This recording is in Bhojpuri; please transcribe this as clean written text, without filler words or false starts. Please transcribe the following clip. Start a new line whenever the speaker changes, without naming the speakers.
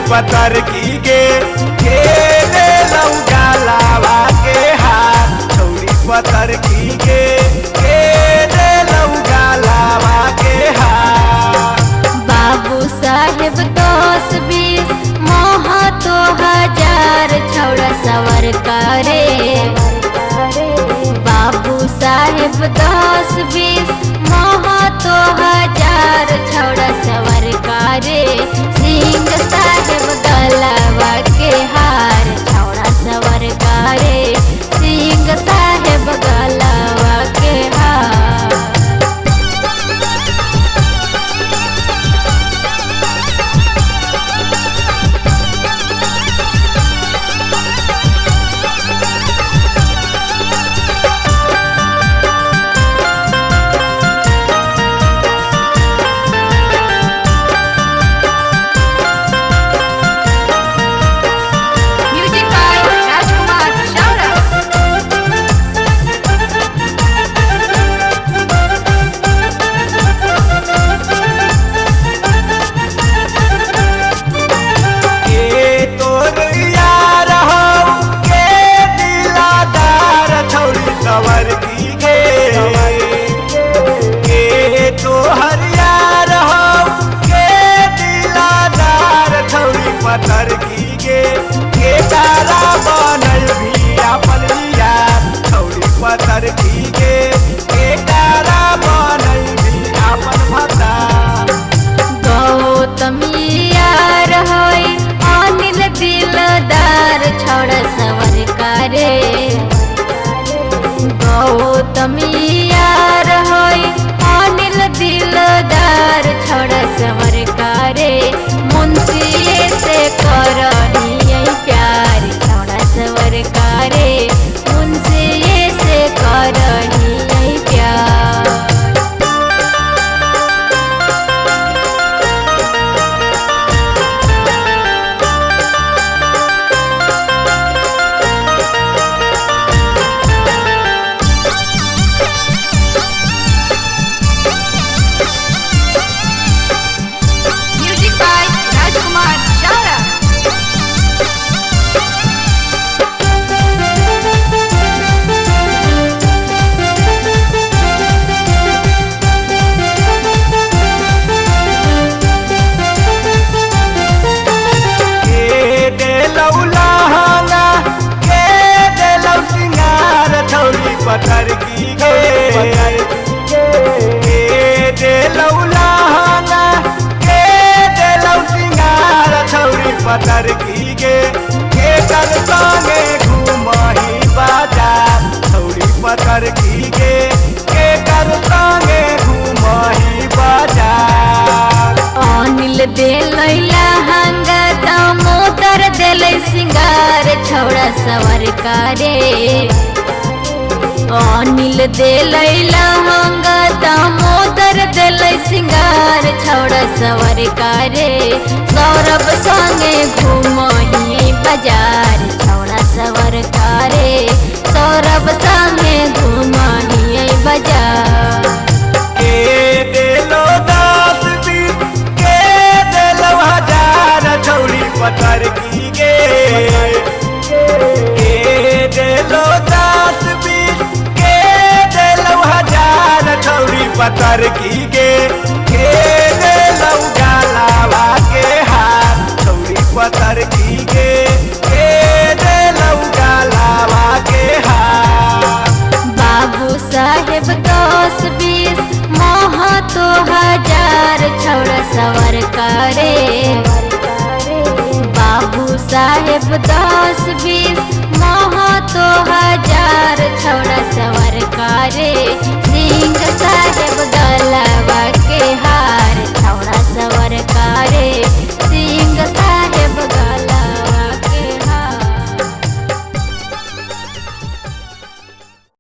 पतर की गे दे लौका लावा के हार छौरी पतर की गे दे लौका लावा के हार।
बाबू साहेब 10-20 मोह तो हजार छौड़ा सवर करे। बाबू साहेब 10-20 मोह तो हजार छौड़ा सवर करे। सिंह साहेब गलवा के हार छौड़ा सवर करे। सिंह साहेब गलवा के हार। सवर की गे तो हरियार हो के दिलादार छौरी पतर की गे तारा बनल भी अपन यार छौरी पतर की गे तारा बनल भी अपन भता। गौतमी यार होई अनिल दिलदार छौड़ा सवर करे। गौतमी यार होई अनिल दिलदार छौड़ा सवर करे। मुंशी से करही प्यार छौड़ा सवर करे। मुंशी से करही प्यार।
पतर की गे दे लौलाना के दे लौ सिंगार छौरी पतर की गे कर संगे घूमही बाजार छौरी पतर की गे कर संगे घूमही बाजार।
अनिल देलै लहंगा दामोदर देलै सिंगार छौड़ा सवर करे। अनिल देलै लहंगा दामोदर देलै सिंगार छौड़ा सवर करे। सौरभ संगे घूमही बाजार छौड़ा सवर करे। सौरभ संगे घूमही बाजार।
देलो 10-20 के देलो हजार छौरी पतर की गे देलो 10-20 के देलो हजार छौरी पतर की गे देलो गलावा के हार छौरी पतर की गे देलो गलावा के हार।
बाबू साहेब 10-20 मोह तो हजार छौड़ा सवर करे। बाबू साहेब 10-20 मोह तो हजार छौड़ा सवर करे।